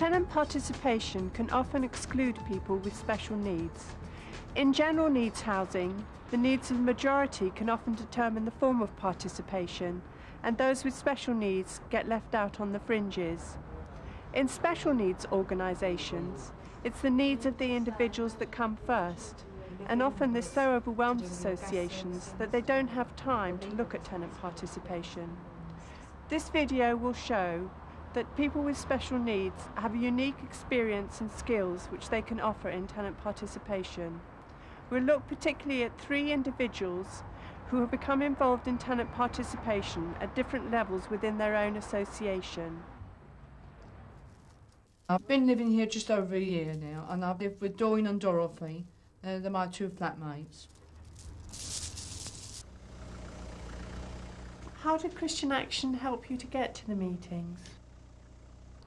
Tenant participation can often exclude people with special needs. In general needs housing, the needs of the majority can often determine the form of participation, and those with special needs get left out on the fringes. In special needs organisations, it's the needs of the individuals that come first, and often this so overwhelms associations that they don't have time to look at tenant participation. This video will show that people with special needs have a unique experience and skills which they can offer in tenant participation. We'll look particularly at 3 individuals who have become involved in tenant participation at different levels within their own association. I've been living here just over a year now, and I've lived with Doreen and Dorothy. They're my 2 flatmates. How did Christian Action help you to get to the meetings?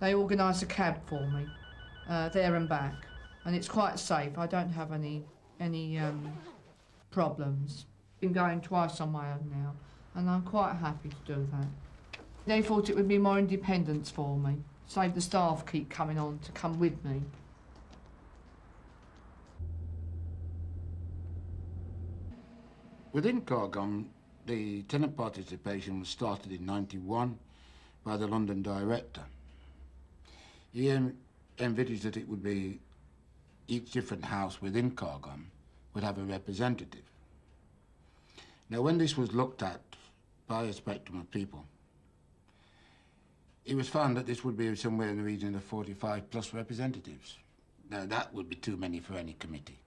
They organised a cab for me, there and back, and it's quite safe. I don't have any problems. Been going twice on my own now, and I'm quite happy to do that. They thought it would be more independence for me, save the staff keep coming on to come with me. Within Cargum, the tenant participation was started in '91 by the London director. He envisaged that it would be each different house within Cargum would have a representative. Now, when this was looked at by a spectrum of people, it was found that this would be somewhere in the region of 45 plus representatives. Now, that would be too many for any committee.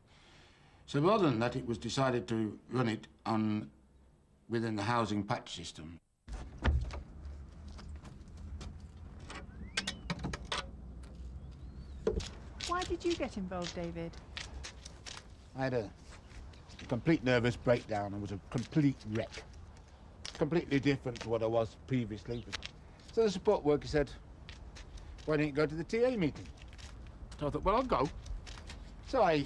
So rather than that, it was decided to run it within the housing patch system. Why did you get involved, David? I had a complete nervous breakdown and was a complete wreck. Completely different to what I was previously. So the support worker said, why don't you go to the TA meeting? So I thought, well, I'll go. So I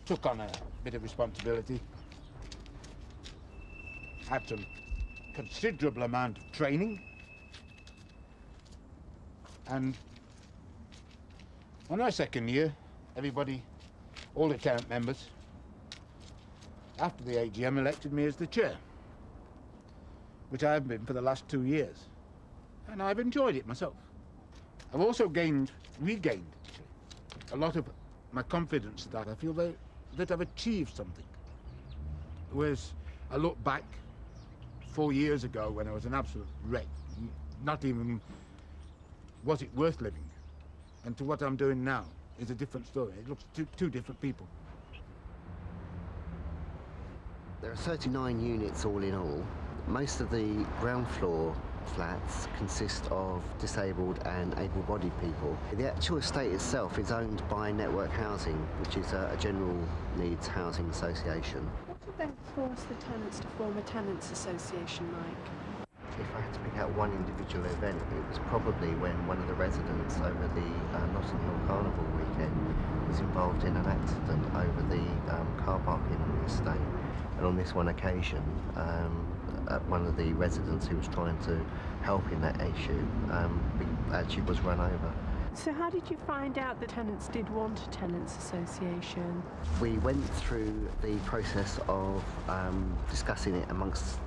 took on a bit of responsibility. Had some considerable amount of training. And on our second year, everybody, all the tenant members, after the AGM, elected me as the chair, which I have been for the last 2 years. And I've enjoyed it myself. I've also regained a lot of my confidence that I feel that I've achieved something. Whereas I look back 4 years ago when I was an absolute wreck, not even was it worth living. And to what I'm doing now is a different story. It looks two different people. There are 39 units all in all. Most of the ground floor flats consist of disabled and able-bodied people. The actual estate itself is owned by Network Housing, which is a general needs housing association. What event forced the tenants to form a tenants association, Mike? If I had to pick out one individual event, it was probably when one of the residents over the Notting Hill Carnival weekend was involved in an accident over the car parking on the estate. And on this one occasion, one of the residents who was trying to help in that issue actually was run over. So how did you find out that tenants did want a tenants association? We went through the process of discussing it amongst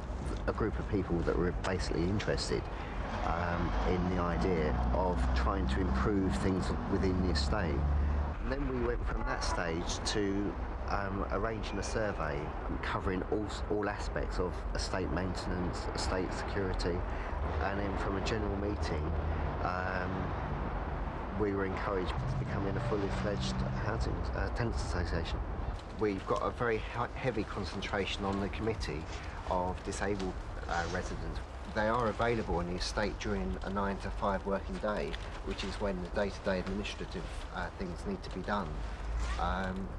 a group of people that were basically interested in the idea of trying to improve things within the estate. And then we went from that stage to arranging a survey covering all aspects of estate maintenance, estate security, and then from a general meeting we were encouraged to become a fully fledged housing tenants association. We've got a very heavy concentration on the committee of disabled residents. They are available on the estate during a 9 to 5 working day, which is when the day-to-day administrative things need to be done.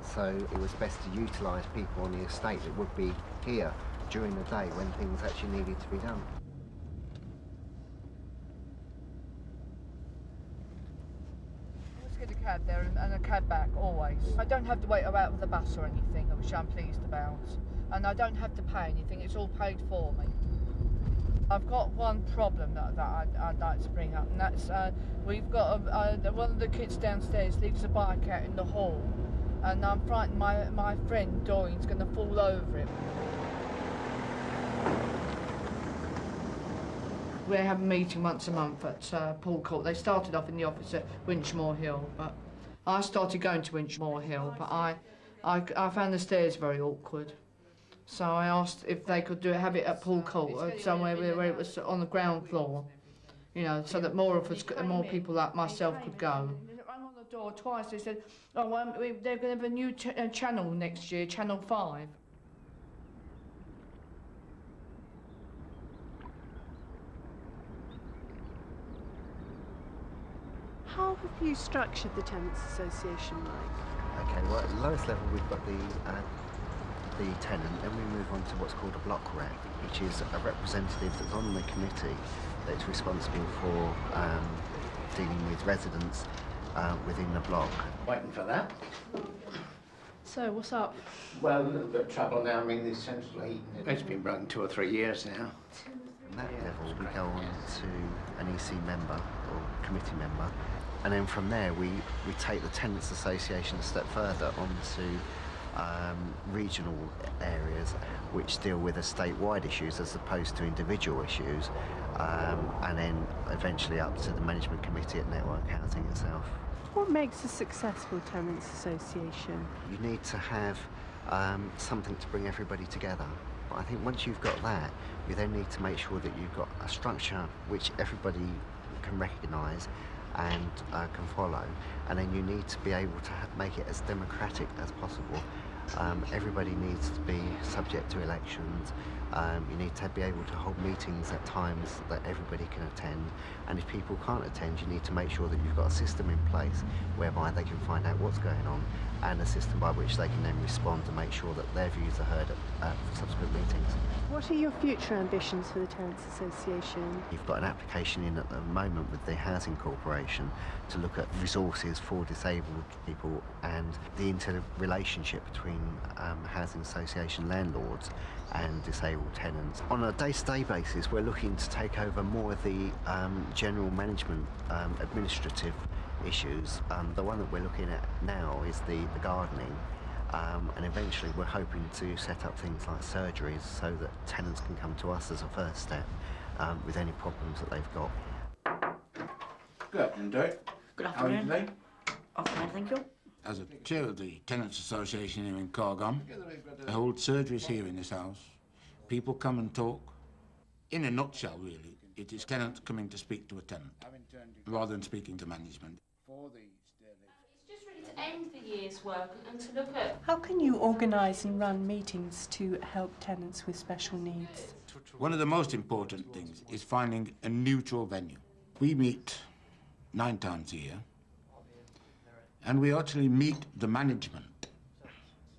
So it was best to utilise people on the estate that would be here during the day when things actually needed to be done. Let's get a cab there and a cab back, always. I don't have to wait out with the bus or anything, which I'm pleased about. And I don't have to pay anything, it's all paid for me. I've got one problem that I'd like to bring up, and that's we've got one of the kids downstairs leaves a bike out in the hall, and I'm frightened my friend Doreen's going to fall over it. We have a meeting once a month at Poole Court. They started off in the office at Winchmore Hill, but I started going to Winchmore Hill, but I found the stairs very awkward. So I asked if they could have it at Poole Court, somewhere where it was on the ground floor, you know, so that more people like myself could go. They rang on the door twice. They said, "Oh, well, they're going to have a new channel next year, Channel 5." How have you structured the Tenants Association like? Okay, well, at the lowest level we've got the tenant, then we move on to what's called a block rep, which is a representative that's on the committee that's responsible for dealing with residents within the block. Waiting for that. So, what's up? Well, a little bit of trouble now. I mean, this central heating, it's been broken 2 or 3 years now. From that level, we go on to an EC member or committee member, and then from there we take the Tenants Association a step further onto regional areas which deal with the statewide issues as opposed to individual issues, and then eventually up to the management committee at Network Housing itself. What makes a successful tenants association? You need to have something to bring everybody together. But I think once you've got that, you then need to make sure that you've got a structure which everybody can recognise and can follow, and then you need to be able to make it as democratic as possible. Everybody needs to be subject to elections. You need to be able to hold meetings at times that everybody can attend, and if people can't attend, you need to make sure that you've got a system in place whereby they can find out what's going on, and a system by which they can then respond to make sure that their views are heard at subsequent meetings. What are your future ambitions for the Tenants Association? You've got an application in at the moment with the Housing Corporation to look at resources for disabled people and the interrelationship between housing association landlords and disabled tenants. On a day-to-day basis, we're looking to take over more of the general management administrative issues. The one that we're looking at now is the gardening, and eventually we're hoping to set up things like surgeries so that tenants can come to us as a first step with any problems that they've got. Good afternoon, Derek. Good How are you afternoon. today? I'm fine, thank you. As a chair of the Tenants Association here in Cargum, I hold surgeries here in this house. People come and talk. In a nutshell, really, it is tenants coming to speak to a tenant rather than speaking to management. It's just really to end the year's work and to look at... How can you organise and run meetings to help tenants with special needs? One of the most important things is finding a neutral venue. We meet 9 times a year, and we actually meet the management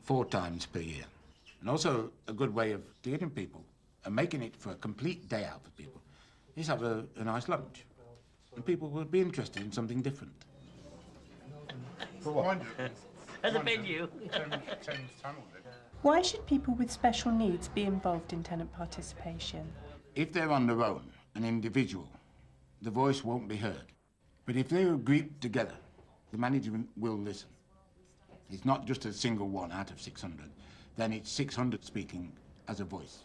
4 times per year. And also a good way of getting people and making it for a complete day out for people is have a nice lunch. And people will be interested in something different. As a venue. Why should people with special needs be involved in tenant participation? If they're on their own, an individual, the voice won't be heard. But if they're grouped together, the management will listen. It's not just a single one out of 600. Then it's 600 speaking as a voice.